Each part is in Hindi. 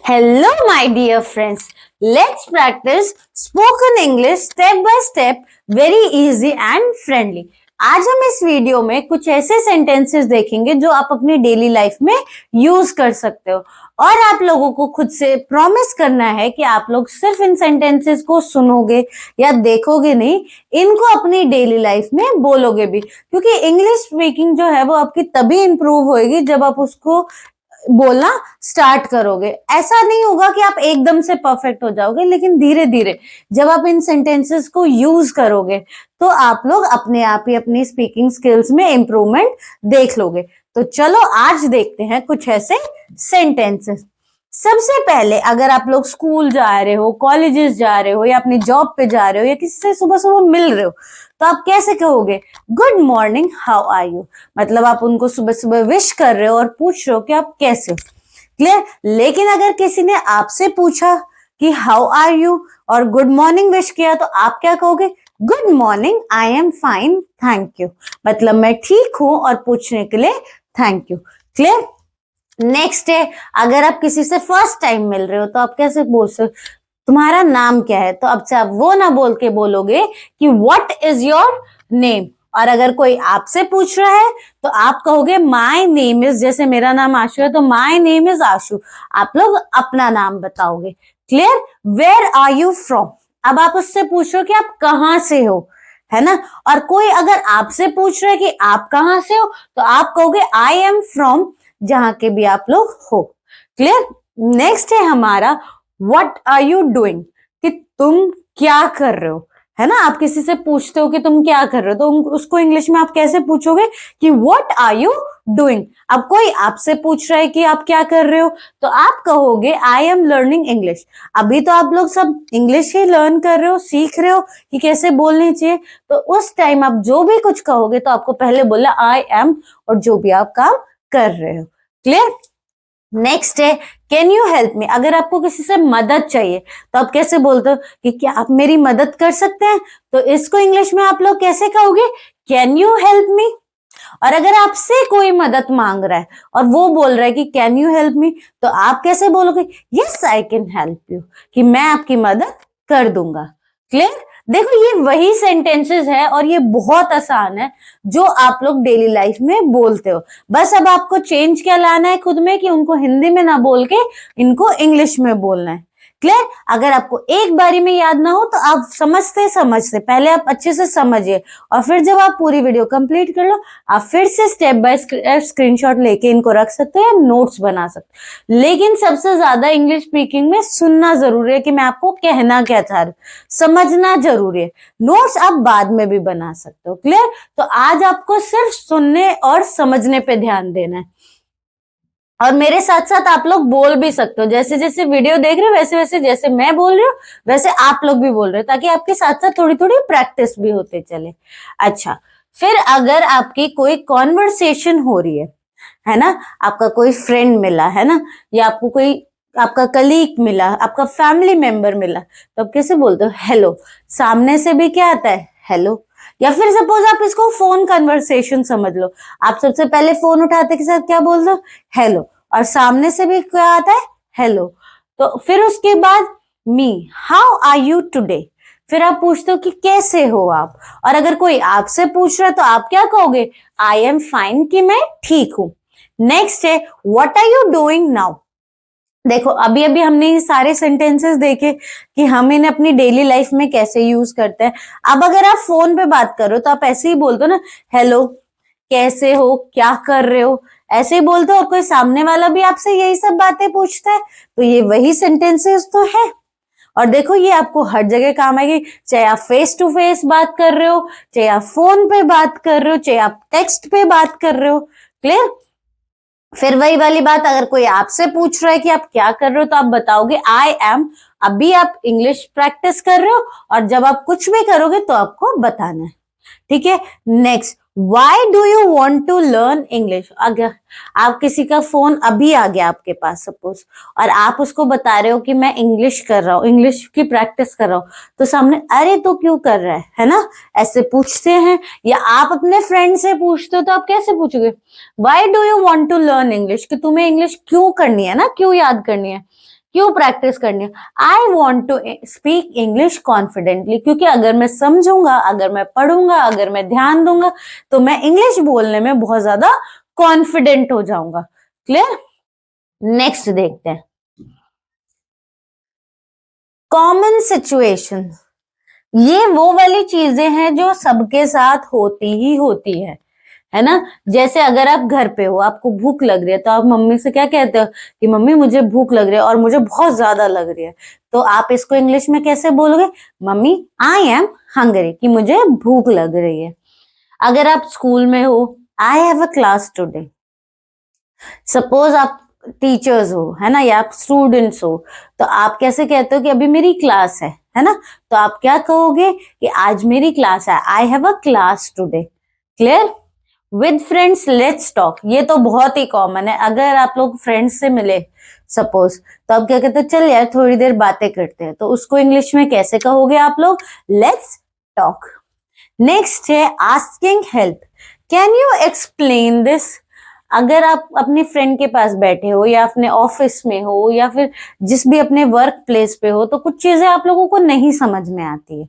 Hello, my dear friends. Let's practice spoken English step by step, very easy and friendly. आज हम इस वीडियो में कुछ ऐसे सेंटेंसेस देखेंगे जो आप अपनी डेली लाइफ में यूज कर सकते हो और आप लोगों को खुद से प्रॉमिस करना है कि आप लोग सिर्फ इन सेंटेंसेस को सुनोगे या देखोगे नहीं, इनको अपनी डेली लाइफ में बोलोगे भी, क्योंकि इंग्लिश स्पीकिंग जो है वो आपकी तभी इंप्रूव होएगी जब आप उसको बोलना स्टार्ट करोगे। ऐसा नहीं होगा कि आप एकदम से परफेक्ट हो जाओगे, लेकिन धीरे धीरे जब आप इन सेंटेंसेस को यूज करोगे तो आप लोग अपने आप ही अपनी स्पीकिंग स्किल्स में इंप्रूवमेंट देख लोगे। तो चलो आज देखते हैं कुछ ऐसे सेंटेंसेस। सबसे पहले अगर आप लोग स्कूल जा रहे हो, कॉलेजेस जा रहे हो या अपनी जॉब पे जा रहे हो या किसी से सुबह सुबह मिल रहे हो तो आप कैसे कहोगे? Good morning, how are you. मतलब आप उनको सुबह सुबह विश कर रहे हो और पूछ रहे हो कि आप कैसे हो। क्लियर? लेकिन अगर किसी ने आपसे पूछा कि हाउ आर यू और गुड मॉर्निंग विश किया तो आप क्या कहोगे? Good morning, I am fine, thank you. मतलब मैं ठीक हूं और पूछने के लिए थैंक यू। क्लियर? नेक्स्ट है, अगर आप किसी से फर्स्ट टाइम मिल रहे हो तो आप कैसे बोल सकते हो? तुम्हारा नाम क्या है? तो अब से आप वो ना बोल के बोलोगे कि व्हाट इज योर नेम। और अगर कोई आपसे पूछ रहा है तो आप कहोगे माय नेम इज, जैसे मेरा नाम आशु है तो माय नेम इज आशु। आप लोग अपना नाम बताओगे। Clear? Where are you from. अब आप उससे पूछ रहे हो कि आप कहाँ से हो, है ना। और कोई अगर आपसे पूछ रहा है कि आप कहाँ से हो तो आप कहोगे आई एम फ्रॉम, जहां के भी आप लोग हो। क्लियर? नेक्स्ट है हमारा व्हाट आर यू डूइंग, कि तुम क्या कर रहे हो, है ना। आप किसी से पूछते हो कि तुम क्या कर रहे हो तो उसको इंग्लिश में आप कैसे पूछोगे कि व्हाट आर यू डूइंग। अब कोई आपसे पूछ रहा है कि आप क्या कर रहे हो तो आप कहोगे आई एम लर्निंग इंग्लिश। अभी तो आप लोग सब इंग्लिश ही लर्न कर रहे हो, सीख रहे हो कि कैसे बोलनी चाहिए, तो उस टाइम आप जो भी कुछ कहोगे तो आपको पहले बोलना आई एम और जो भी आप काम कर रहे हो। क्लियर? नेक्स्ट है कैन यू हेल्प मी। अगर आपको किसी से मदद चाहिए तो आप कैसे बोलते हो कि क्या आप मेरी मदद कर सकते हैं, तो इसको इंग्लिश में आप लोग कैसे कहोगे? Can you help me. और अगर आपसे कोई मदद मांग रहा है और वो बोल रहा है कि कैन यू हेल्प मी, तो आप कैसे बोलोगे? Yes I can help you, कि मैं आपकी मदद कर दूंगा। क्लियर? देखो ये वही सेंटेंसेस है और ये बहुत आसान है जो आप लोग डेली लाइफ में बोलते हो। बस अब आपको चेंज क्या लाना है खुद में कि उनको हिंदी में ना बोल के इनको इंग्लिश में बोलना है। क्लियर? अगर आपको एक बारी में याद ना हो तो आप समझते समझते पहले आप अच्छे से समझिए और फिर जब आप पूरी वीडियो कंप्लीट कर लो आप फिर से स्टेप बाय स्क्रीनशॉट लेके इनको रख सकते हैं, नोट्स बना सकते हैं। लेकिन सबसे ज्यादा इंग्लिश स्पीकिंग में सुनना जरूरी है कि मैं आपको कहना क्या चाह रही हूँ, समझना जरूरी है। नोट्स आप बाद में भी बना सकते हो। क्लियर? तो आज आपको सिर्फ सुनने और समझने पे ध्यान देना है और मेरे साथ साथ आप लोग बोल भी सकते हो। जैसे जैसे वीडियो देख रहे हो वैसे वैसे जैसे मैं बोल रही हूँ वैसे आप लोग भी बोल रहे हो, ताकि आपके साथ साथ थोड़ी थोड़ी प्रैक्टिस भी होते चले। अच्छा, फिर अगर आपकी कोई कॉन्वर्सेशन हो रही है ना, आपका कोई फ्रेंड मिला है ना, या आपको कोई आपका कलीग मिला, आपका फैमिली मेंबर मिला, तो आप कैसे बोलते हो? हेलो। सामने से भी क्या आता है? हेलो। या फिर सपोज आप इसको फोन कन्वर्सेशन समझ लो, आप सबसे पहले फोन उठाते के साथ क्या बोल दो? हेलो। और सामने से भी क्या आता है? हेलो। तो फिर उसके बाद मी, हाउ आर यू टुडे। फिर आप पूछते हो कि कैसे हो आप। और अगर कोई आपसे पूछ रहा है तो आप क्या कहोगे? आई एम फाइन, कि मैं ठीक हूं। नेक्स्ट है what are you doing now. देखो अभी अभी हमने ये सारे सेंटेंसेस देखे कि हम इन्हें अपनी डेली लाइफ में कैसे यूज करते हैं। अब अगर आप फोन पे बात करो तो आप ऐसे ही बोलते हो ना, हेलो, कैसे हो, क्या कर रहे हो, ऐसे ही बोलते हो। और कोई सामने वाला भी आपसे यही सब बातें पूछता है तो ये वही सेंटेंसेस तो है। और देखो ये आपको हर जगह काम आएगी, चाहे आप फेस टू फेस बात कर रहे हो, चाहे आप फोन पे बात कर रहे हो, चाहे आप टेक्स्ट पे बात कर रहे हो। क्लियर? फिर वही वाली बात, अगर कोई आपसे पूछ रहा है कि आप क्या कर रहे हो तो आप बताओगे आई एम। अभी आप इंग्लिश प्रैक्टिस कर रहे हो और जब आप कुछ भी करोगे तो आपको बताना है। ठीक है? Next, why do you want to learn English. अगर आप किसी का फोन अभी आ गया आपके पास सपोज और आप उसको बता रहे हो कि मैं इंग्लिश कर रहा हूँ, इंग्लिश की प्रैक्टिस कर रहा हूँ, तो सामने अरे तो क्यों कर रहा है ना, ऐसे पूछते हैं। या आप अपने फ्रेंड से पूछते हो तो आप कैसे पूछोगे? Why do you want to learn English, कि तुम्हें इंग्लिश क्यों करनी है ना, क्यों याद करनी है, क्यों प्रैक्टिस करनी है? I want to speak English confidently, क्योंकि अगर मैं समझूंगा, अगर मैं पढ़ूंगा, अगर मैं ध्यान दूंगा तो मैं इंग्लिश बोलने में बहुत ज्यादा कॉन्फिडेंट हो जाऊंगा। क्लियर? नेक्स्ट देखते हैं, कॉमन सिचुएशन। ये वो वाली चीजें हैं जो सबके साथ होती ही होती है ना? जैसे अगर आप घर पे हो, आपको भूख लग रही है, तो आप मम्मी से क्या कहते हो कि मम्मी मुझे भूख लग रही है और मुझे बहुत ज्यादा लग रही है, तो आप इसको इंग्लिश में कैसे बोलोगे? मम्मी आई एम हंग्री, कि मुझे भूख लग रही है। अगर आप स्कूल में हो, I have a class today. Suppose आप टीचर्स हो, है ना, या आप स्टूडेंट्स हो, तो आप कैसे कहते हो कि अभी मेरी क्लास है ना? तो आप क्या कहोगे कि आज मेरी क्लास है, I have a class today. Clear? With friends let's talk, ये तो बहुत ही कॉमन है। अगर आप लोग फ्रेंड्स से मिले सपोज, तो आप क्या कहते हो? चल यार थोड़ी देर बातें करते हैं, तो उसको इंग्लिश में कैसे कहोगे आप लोग? Let's talk. नेक्स्ट है asking help. Can you explain this? अगर आप अपने फ्रेंड के पास बैठे हो या अपने ऑफिस में हो या फिर जिस भी अपने वर्क प्लेस पे हो, तो कुछ चीजें आप लोगों को नहीं समझ में आती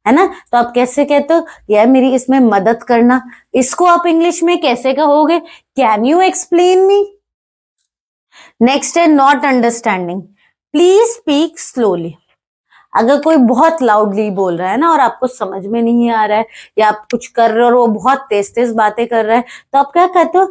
है ना? तो आप कैसे कहते हो? यार मेरी इसमें मदद करना। इसको आप इंग्लिश में कैसे कहोगे? Can you explain me? Next है not understanding. Please speak slowly. अगर कोई बहुत लाउडली बोल रहा है ना और आपको समझ में नहीं आ रहा है, या आप कुछ कर रहे हो और वो बहुत तेज तेज बातें कर रहा है, तो आप क्या कहते हो?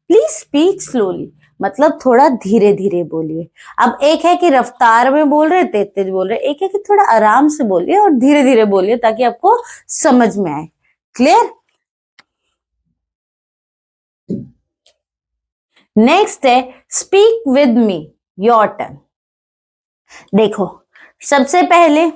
प्लीज स्पीक स्लोली, मतलब थोड़ा धीरे धीरे बोलिए। अब एक है कि रफ्तार में बोल रहे, तेज तेज बोल रहे, एक है कि थोड़ा आराम से बोलिए और धीरे धीरे बोलिए ताकि आपको समझ में आए। क्लियर? नेक्स्ट है speak with me, your turn. देखो, सबसे पहले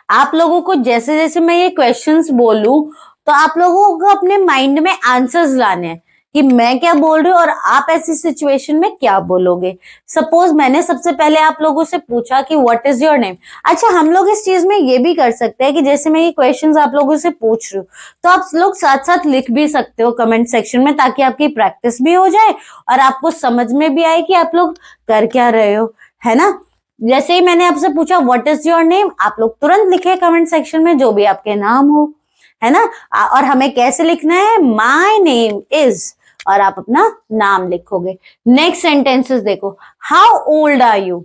आप लोगों को जैसे जैसे मैं ये क्वेश्चंस बोलूं, तो आप लोगों को अपने माइंड में आंसर्स लाने हैं कि मैं क्या बोल रही हूँ और आप ऐसी सिचुएशन में क्या बोलोगे। सपोज मैंने सबसे पहले आप लोगों से पूछा कि व्हाट इज योर नेम। अच्छा, हम लोग इस चीज में ये भी कर सकते हैं कि जैसे मैं ये क्वेश्चंस आप लोगों से पूछ रही हूँ, तो आप लोग साथ साथ लिख भी सकते हो कमेंट सेक्शन में, ताकि आपकी प्रैक्टिस भी हो जाए और आपको समझ में भी आए कि आप लोग कर क्या रहे हो, है ना? जैसे ही मैंने आपसे पूछा व्हाट इज योर नेम, आप लोग तुरंत लिखे कमेंट सेक्शन में जो भी आपके नाम हो, है ना? और हमें कैसे लिखना है? माय नेम इज, और आप अपना नाम लिखोगे। नेक्स्ट सेंटेंसेस देखो, हाउ ओल्ड आर यू,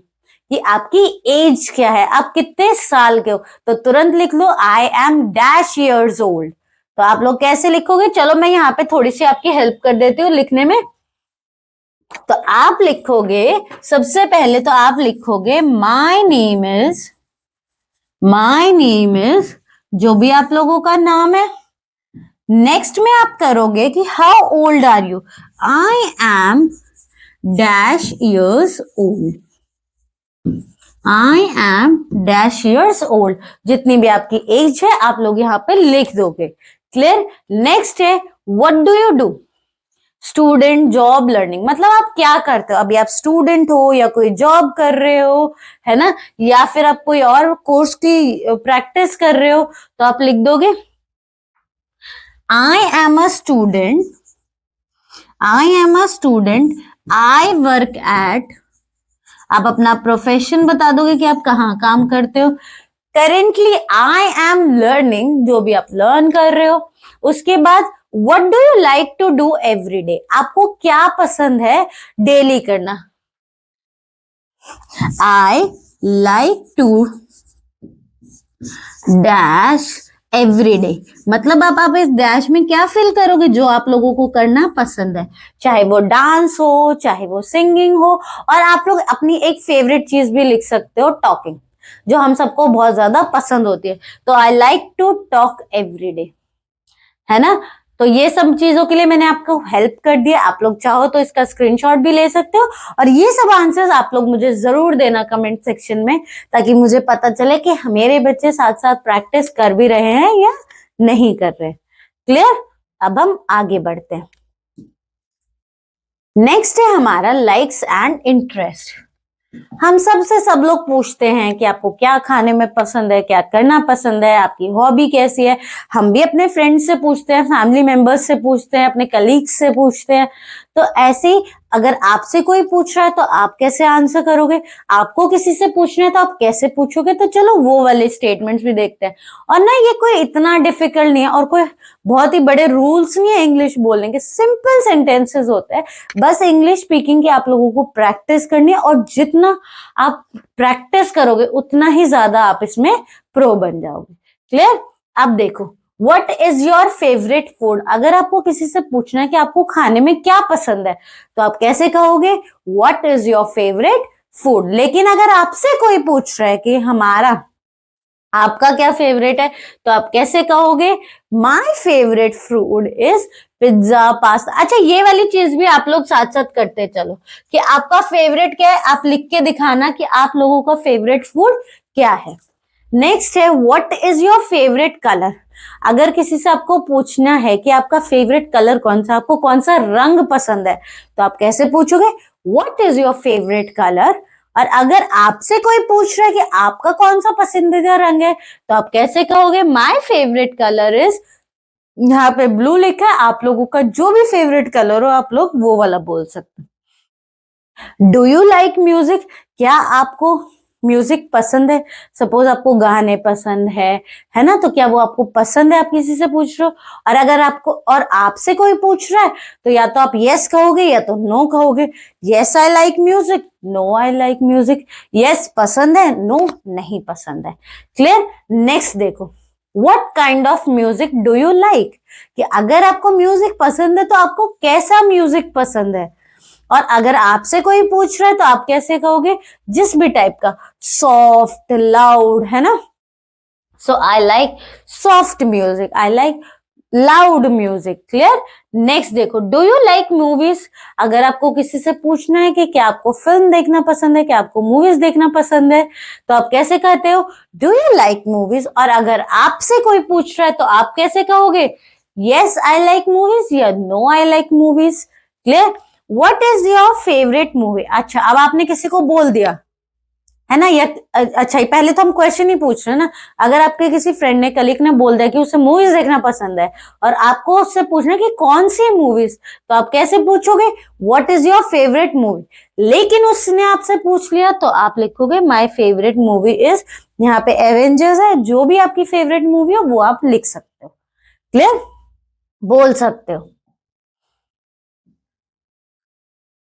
कि आपकी एज क्या है, आप कितने साल के हो, तो तुरंत लिख लो I am dash years old. तो आप लोग कैसे लिखोगे? चलो मैं यहाँ पे थोड़ी सी आपकी हेल्प कर देती हूँ लिखने में। तो आप लिखोगे, सबसे पहले तो आप लिखोगे माय नेम इज, जो भी आप लोगों का नाम है। नेक्स्ट में आप करोगे कि how old are you, I am dash years old, I am dash years old. जितनी भी आपकी एज है आप लोग यहाँ पे लिख दोगे। क्लियर? नेक्स्ट है what do you do, student, job, learning, मतलब आप क्या करते हो। अभी आप स्टूडेंट हो या कोई जॉब कर रहे हो, है ना, या फिर आप कोई और कोर्स की प्रैक्टिस कर रहे हो, तो आप लिख दोगे I am a student, I work at, आप अपना प्रोफेशन बता दोगे कि आप कहाँ काम करते हो। करेंटली आई एम लर्निंग, जो भी आप लर्न कर रहे हो। उसके बाद what do you like to do every day, आपको क्या पसंद है डेली करना। I like to dash every day, मतलब आप इस डैश में क्या फिल करोगे? जो आप लोगों को करना पसंद है, चाहे वो डांस हो, चाहे वो सिंगिंग हो, और आप लोग अपनी एक फेवरेट चीज भी लिख सकते हो, टॉकिंग, जो हम सबको बहुत ज्यादा पसंद होती है। तो I like to talk every day, है ना? तो ये सब चीजों के लिए मैंने आपको हेल्प कर दिया। आप लोग चाहो तो इसका स्क्रीनशॉट भी ले सकते हो, और ये सब आंसर्स आप लोग मुझे जरूर देना कमेंट सेक्शन में, ताकि मुझे पता चले कि मेरे बच्चे साथ साथ प्रैक्टिस कर भी रहे हैं या नहीं कर रहे। क्लियर? अब हम आगे बढ़ते हैं। नेक्स्ट है हमारा लाइक्स एंड इंटरेस्ट। हम सबसे सब लोग पूछते हैं कि आपको क्या खाने में पसंद है, क्या करना पसंद है, आपकी हॉबी कैसी है। हम भी अपने फ्रेंड्स से पूछते हैं, फैमिली मेंबर्स से पूछते हैं, अपने कलीग्स से पूछते हैं। तो ऐसे ही अगर आपसे कोई पूछ रहा है तो आप कैसे आंसर करोगे, आपको किसी से पूछना है तो आप कैसे पूछोगे। तो चलो वो वाले स्टेटमेंट्स भी देखते हैं। और ना ये कोई इतना डिफिकल्ट नहीं है और कोई बहुत ही बड़े रूल्स नहीं है इंग्लिश बोलने के, सिंपल सेंटेंसेस होते हैं। बस इंग्लिश स्पीकिंग की आप लोगों को प्रैक्टिस करनी है और जितना आप प्रैक्टिस करोगे उतना ही ज्यादा आप इसमें प्रो बन जाओगे। क्लियर। अब देखो, What is your favorite food? अगर आपको किसी से पूछना है कि आपको खाने में क्या पसंद है तो आप कैसे कहोगे What is your favorite food? लेकिन अगर आपसे कोई पूछ रहा है कि आपका क्या फेवरेट है तो आप कैसे कहोगे My favorite food is pizza, pasta. अच्छा, ये वाली चीज भी आप लोग साथ साथ करते चलो कि आपका फेवरेट क्या है, आप लिख के दिखाना कि आप लोगों का फेवरेट फूड क्या है। नेक्स्ट है what is your favourite colour. अगर किसी से आपको पूछना है कि आपका फेवरेट कलर कौन सा, आपको कौन सा रंग पसंद है तो आप कैसे पूछोगे what is your favourite colour. और अगर आपसे कोई पूछ रहा है कि आपका कौन सा पसंदीदा रंग है तो आप कैसे कहोगे माय फेवरेट कलर इज, यहाँ पे ब्लू लिखा है, आप लोगों का जो भी फेवरेट कलर हो आप लोग वो वाला बोल सकते हैं। डू यू लाइक म्यूजिक, क्या आपको म्यूजिक पसंद है। सपोज आपको गाने पसंद है ना, तो क्या वो आपको पसंद है, आप किसी से पूछ रहे हो। और अगर आपको और आपसे कोई पूछ रहा है तो या तो आप यस कहोगे या तो नो कहोगे। Yes I like music, no I like music. Yes पसंद है, नो नहीं पसंद है। क्लियर। नेक्स्ट देखो What kind of music do you like? कि अगर आपको म्यूजिक पसंद है तो आपको कैसा म्यूजिक पसंद है। और अगर आपसे कोई पूछ रहा है तो आप कैसे कहोगे जिस भी टाइप का, सॉफ्ट, लाउड, है ना। So I like soft music, I like loud music. Clear. Next देखो डू यू लाइक मूवीज। अगर आपको किसी से पूछना है कि क्या आपको फिल्म देखना पसंद है, क्या आपको मूवीज देखना पसंद है तो आप कैसे कहते हो डू यू लाइक मूवीज। और अगर आपसे कोई पूछ रहा है तो आप कैसे कहोगे यस आई लाइक मूवीज या no I like movies. Clear. What is your favourite movie. अच्छा, अब आपने किसी को बोल दिया है ना, या अच्छा पहले तो हम क्वेश्चन ही पूछ रहे हैं ना। अगर आपके किसी फ्रेंड ने, कलीग ने बोल दिया कि उसे मूवीज देखना पसंद है और आपको उससे पूछना कि कौन सी मूवीज, तो आप कैसे पूछोगे what is your favourite movie. लेकिन उसने आपसे पूछ लिया तो आप लिखोगे माय फेवरेट मूवी इज, यहाँ पे एवेंजर्स है, जो भी आपकी फेवरेट मूवी हो वो आप लिख सकते हो। क्लियर, बोल सकते हो।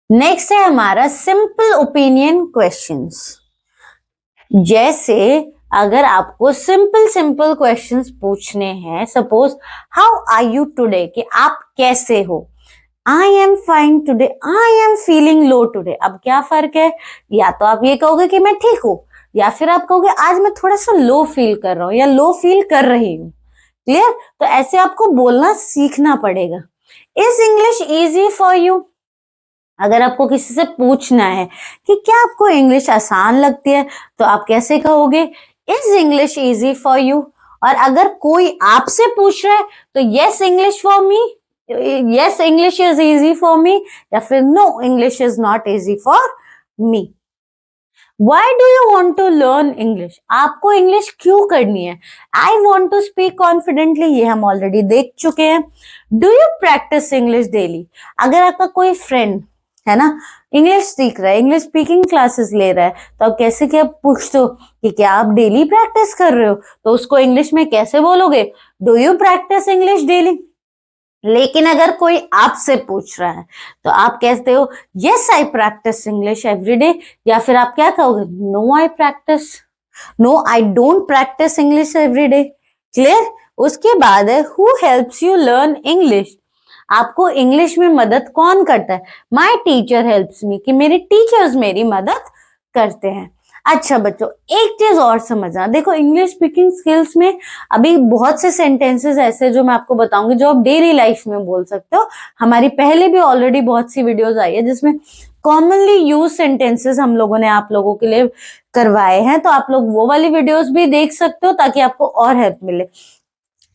नेक्स्ट है हमारा सिंपल ओपिनियन क्वेश्चंस। जैसे अगर आपको सिंपल क्वेश्चंस पूछने हैं, suppose how are you today, कि आप कैसे हो। I am fine today, I am feeling low today. अब क्या फर्क है, या तो आप ये कहोगे कि मैं ठीक हूं, या फिर आप कहोगे आज मैं थोड़ा सा लो फील कर रहा हूं या लो फील कर रही हूं। क्लियर। तो ऐसे आपको बोलना सीखना पड़ेगा। Is English easy for you. अगर आपको किसी से पूछना है कि क्या आपको इंग्लिश आसान लगती है तो आप कैसे कहोगे is English easy for you. और अगर कोई आपसे पूछ रहा है तो yes English for me, yes English is easy for me, या फिर no English is not easy for me. Why do you want to learn English? आपको इंग्लिश क्यों करनी है। I want to speak confidently, ये हम ऑलरेडी देख चुके हैं। Do you practice English daily? अगर आपका कोई फ्रेंड है ना इंग्लिश सीख रहा है, इंग्लिश स्पीकिंग क्लासेस ले रहा है, तो आप कैसे क्या पूछते हो कि क्या आप डेली प्रैक्टिस कर रहे हो, तो उसको इंग्लिश में कैसे बोलोगे do you practice English daily. लेकिन अगर कोई आपसे पूछ रहा है तो आप कहते हो yes I practice English everyday, या फिर आप क्या कहोगे no I don't practice English everyday. Clear. उसके बाद है who helps you learn English. आपको इंग्लिश में मदद कौन करता है। माय टीचर हेल्प्स मी, कि मेरे टीचर्स मेरी मदद करते हैं। अच्छा बच्चों, एक चीज और समझना, देखो इंग्लिश स्पीकिंग स्किल्स में अभी बहुत से सेंटेंसेस ऐसे जो मैं आपको बताऊंगी जो आप डेली लाइफ में बोल सकते हो। हमारी पहले भी ऑलरेडी बहुत सी वीडियोस आई है जिसमें कॉमनली यूज सेंटेंसेस हम लोगों ने आप लोगों के लिए करवाए हैं, तो आप लोग वो वाली वीडियोस भी देख सकते हो ताकि आपको और हेल्प मिले।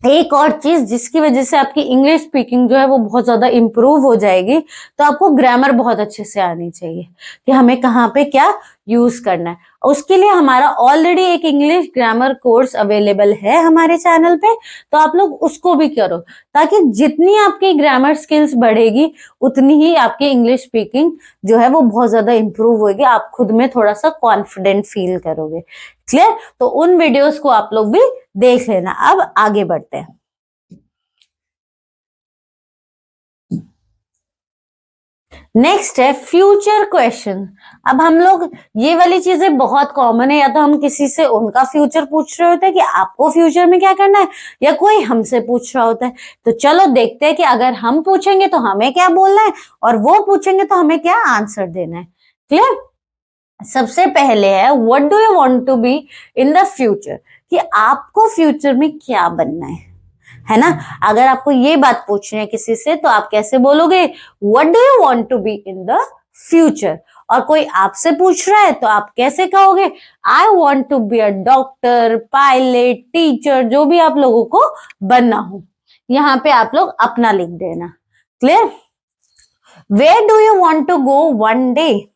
एक और चीज जिसकी वजह से आपकी इंग्लिश स्पीकिंग जो है वो बहुत ज्यादा इंप्रूव हो जाएगी, तो आपको ग्रामर बहुत अच्छे से आनी चाहिए कि हमें कहाँ पे क्या यूज करना है। उसके लिए हमारा ऑलरेडी एक इंग्लिश ग्रामर कोर्स अवेलेबल है हमारे चैनल पे, तो आप लोग उसको भी करो, ताकि जितनी आपकी ग्रामर स्किल्स बढ़ेगी उतनी ही आपकी इंग्लिश स्पीकिंग जो है वो बहुत ज्यादा इंप्रूव होगी, आप खुद में थोड़ा सा कॉन्फिडेंट फील करोगे। क्लियर? तो उन वीडियोस को आप लोग भी देख लेना। अब आगे बढ़ते हैं। नेक्स्ट है फ्यूचर क्वेश्चन। अब हम लोग ये वाली चीजें बहुत कॉमन है, या तो हम किसी से उनका फ्यूचर पूछ रहे होते हैं कि आपको फ्यूचर में क्या करना है, या कोई हमसे पूछ रहा होता है। तो चलो देखते हैं कि अगर हम पूछेंगे तो हमें क्या बोलना है और वो पूछेंगे तो हमें क्या आंसर देना है। क्लियर? सबसे पहले है what do you want to be in the future, कि आपको फ्यूचर में क्या बनना है ना। अगर आपको ये बात पूछनी है किसी से तो आप कैसे बोलोगे, what do you want to be in the future. और कोई आपसे पूछ रहा है तो आप कैसे कहोगे, I want to be a doctor, pilot, teacher, जो भी आप लोगों को बनना हो। यहाँ पे आप लोग अपना लिख देना। Clear? Where do you want to go one day,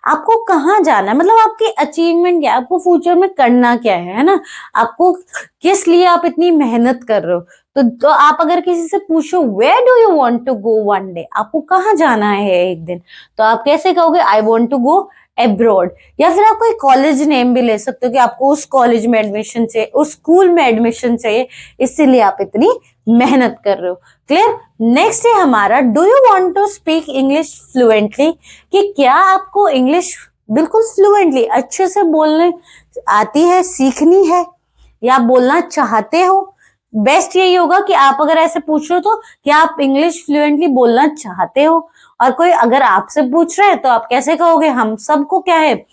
आपको कहाँ जाना है, मतलब आपकी अचीवमेंट क्या है, आपको फ्यूचर में करना क्या है ना, आपको किस लिए आप इतनी मेहनत कर रहे हो। तो आप अगर किसी से पूछो where do you want to go one day, आपको कहाँ जाना है एक दिन, तो आप कैसे कहोगे, I want to go abroad. या फिर आप कोई कॉलेज नेम भी ले सकते हो कि आपको उस कॉलेज में एडमिशन चाहिए, उस स्कूल में एडमिशन चाहिए, इसीलिए आप इतनी मेहनत कर रहे हो। क्लियर? नेक्स्ट है हमारा do you want to speak English fluently, कि क्या आपको इंग्लिश बिल्कुल फ्लुएंटली अच्छे से बोलने आती है, सीखनी है, या बोलना चाहते हो। बेस्ट यही होगा कि आप अगर ऐसे पूछ रहे हो तो क्या आप इंग्लिश फ्लुएंटली बोलना चाहते हो। और कोई अगर आपसे पूछ रहा है तो आप कैसे कहोगे, हम सबको क्या है,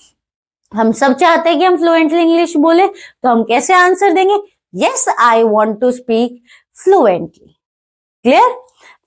हम सब चाहते हैं कि हम फ्लुएंटली इंग्लिश बोले, तो हम कैसे आंसर देंगे, yes I want to speak fluently. Clear?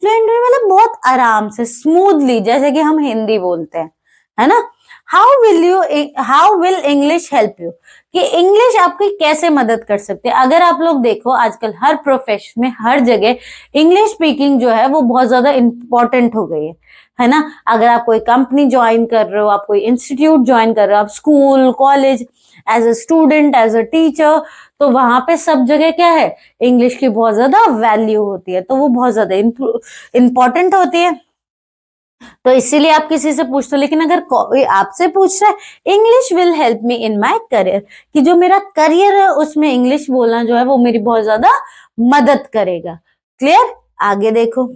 Fluently मतलब बहुत आराम से, स्मूथली, जैसे कि हम हिंदी बोलते हैं, है ना। How will English help you, कि इंग्लिश आपकी कैसे मदद कर सकती है। अगर आप लोग देखो आजकल हर प्रोफेशन में, हर जगह इंग्लिश स्पीकिंग जो है वो बहुत ज्यादा इंपॉर्टेंट हो गई है ना। अगर आप कोई कंपनी ज्वाइन कर रहे हो, आप कोई इंस्टीट्यूट ज्वाइन कर रहे हो, आप school, college, as a student, as a teacher, तो वहां पे सब जगह क्या है, इंग्लिश की बहुत ज्यादा वैल्यू होती है, तो वो बहुत ज्यादा इंपॉर्टेंट होती है। तो इसीलिए आप किसी से पूछते हो। लेकिन अगर कोई आपसे पूछ रहा है English will help me in my career, कि जो मेरा करियर है उसमें इंग्लिश बोलना जो है वो मेरी बहुत ज्यादा मदद करेगा। क्लियर? आगे देखो,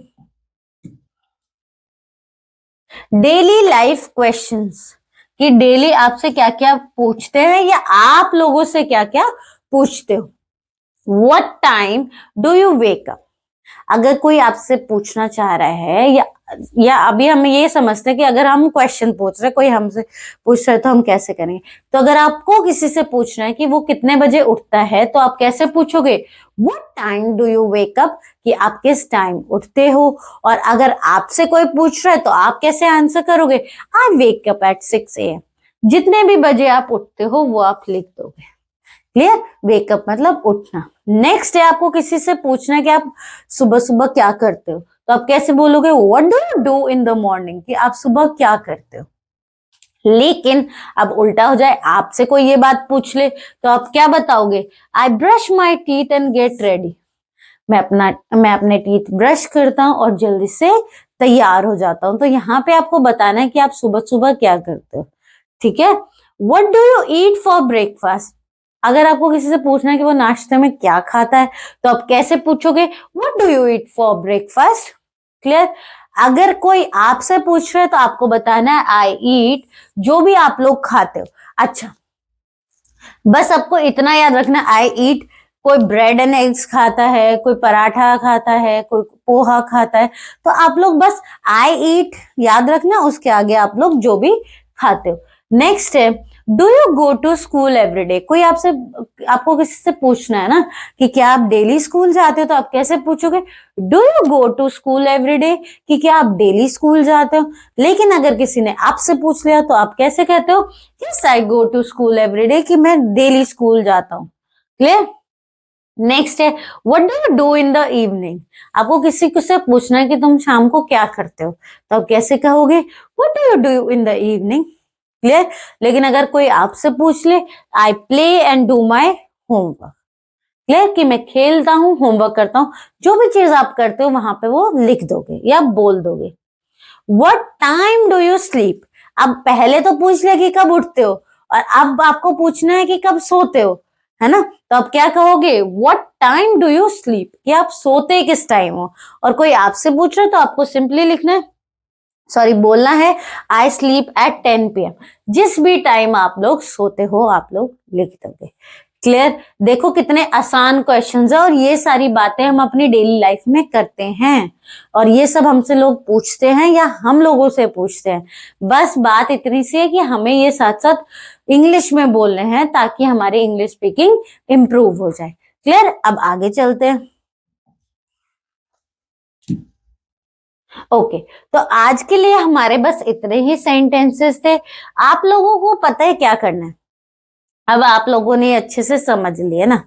डेली लाइफ क्वेश्चंस, कि डेली आपसे क्या क्या पूछते हैं या आप लोगों से क्या क्या पूछते हो। What time do you wake up, अगर कोई आपसे पूछना चाह रहा है, या अभी हम ये समझते हैं कि अगर हम क्वेश्चन पूछ रहे, कोई हमसे पूछ रहे तो हम कैसे करेंगे। तो अगर आपको किसी से पूछना है कि वो कितने बजे उठता है, तो आप कैसे पूछोगे, what time do you wake up, कि आप किस टाइम उठते हो। और अगर आपसे कोई पूछ रहा है तो आप कैसे आंसर करोगे, आई वेक अप एट 6 AM, जितने भी बजे आप उठते हो वो आप लिख दोगे। क्लियर? वेकअप मतलब उठना। नेक्स्ट है आपको किसी से पूछना है कि आप सुबह सुबह क्या करते हो, तो आप कैसे बोलोगे, what do you do in the morning, कि आप सुबह क्या करते हो। लेकिन अब उल्टा हो जाए, आपसे कोई ये बात पूछ ले तो आप क्या बताओगे, I brush my teeth and get ready, मैं अपने टीथ ब्रश करता हूं और जल्दी से तैयार हो जाता हूं। तो यहाँ पे आपको बताना है कि आप सुबह सुबह क्या करते हो। ठीक है? What do you eat for breakfast, अगर आपको किसी से पूछना है कि वो नाश्ते में क्या खाता है, तो आप कैसे पूछोगे, what do you eat for breakfast. Clear? अगर कोई आपसे पूछ रहा है तो आपको बताना है आई ईट, जो भी आप लोग खाते हो। अच्छा, बस आपको इतना याद रखना, आई ईट, कोई ब्रेड एंड एग्स खाता है, कोई पराठा खाता है, कोई पोहा खाता है, तो आप लोग बस आई ईट याद रखना, उसके आगे आप लोग जो भी खाते हो। नेक्स्ट है do you go to school everyday, कोई आपको किसी से पूछना है ना कि क्या आप डेली स्कूल जाते हो, तो आप कैसे पूछोगे, do you go to school everyday, कि क्या आप डेली स्कूल जाते हो। लेकिन अगर किसी ने आपसे पूछ लिया तो आप कैसे कहते हो, yes I go to school everyday, कि मैं डेली स्कूल जाता हूँ। क्लियर? नेक्स्ट है what do you do in the evening, आपको किसी को से पूछना है कि तुम शाम को क्या करते हो, तो आप कैसे कहोगे, what do you do in the evening. Clear. लेकिन अगर कोई आपसे पूछ ले, I play and do my homework, clear, कि मैं खेलता हूं, होमवर्क करता हूं, जो भी चीज आप करते हो वहां पे वो लिख दोगे या बोल दोगे। What time do you sleep? अब पहले तो पूछ लिया कि कब उठते हो, और अब आपको पूछना है कि कब सोते हो, है ना। तो अब क्या कहोगे, What time do you sleep? कि आप सोते किस टाइम हो। और कोई आपसे पूछ रहा है तो आपको सिंपली लिखना है, सॉरी बोलना है, आई स्लीप एट 10 PM। जिस भी टाइम आप लोग सोते हो आप लोग लिख दोगे। क्लियर। देखो कितने आसान क्वेश्चंस है, और ये सारी बातें हम अपनी डेली लाइफ में करते हैं, और ये सब हमसे लोग पूछते हैं या हम लोगों से पूछते हैं। बस बात इतनी सी है कि हमें ये साथ साथ इंग्लिश में बोलने हैं ताकि हमारी इंग्लिश स्पीकिंग इंप्रूव हो जाए। क्लियर। अब आगे चलते हैं। ओके, तो आज के लिए हमारे बस इतने ही सेंटेंसेस थे। आप लोगों को पता है क्या करना है। अब आप लोगों ने अच्छे से समझ लिया ना,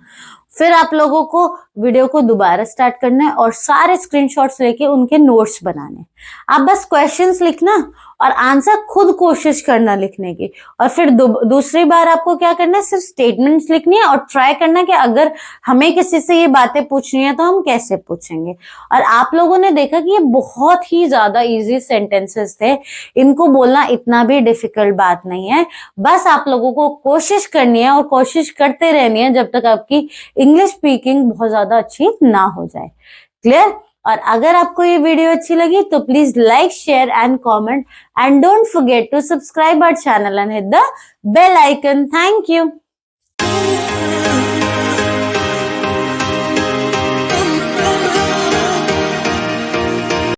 फिर आप लोगों को वीडियो को दोबारा स्टार्ट करना है और सारे स्क्रीनशॉट्स लेके उनके नोट्स बनाने। आप बस क्वेश्चंस लिखना और आंसर खुद कोशिश करना लिखने की, और फिर दूसरी बार आपको क्या करना है, सिर्फ स्टेटमेंट्स लिखनी है और ट्राई करना कि अगर हमें किसी से ये बातें पूछनी है तो हम कैसे पूछेंगे। और आप लोगों ने देखा कि ये बहुत ही ज्यादा इजी सेंटेंसेस थे, इनको बोलना इतना भी डिफिकल्ट बात नहीं है। बस आप लोगों को कोशिश करनी है और कोशिश करते रहनी है जब तक आपकी इंग्लिश स्पीकिंग बहुत ज्यादा अच्छी ना हो जाए। क्लियर। और अगर आपको ये वीडियो अच्छी लगी तो please like, share and comment, and don't forget to subscribe our channel and hit the bell icon. Thank you.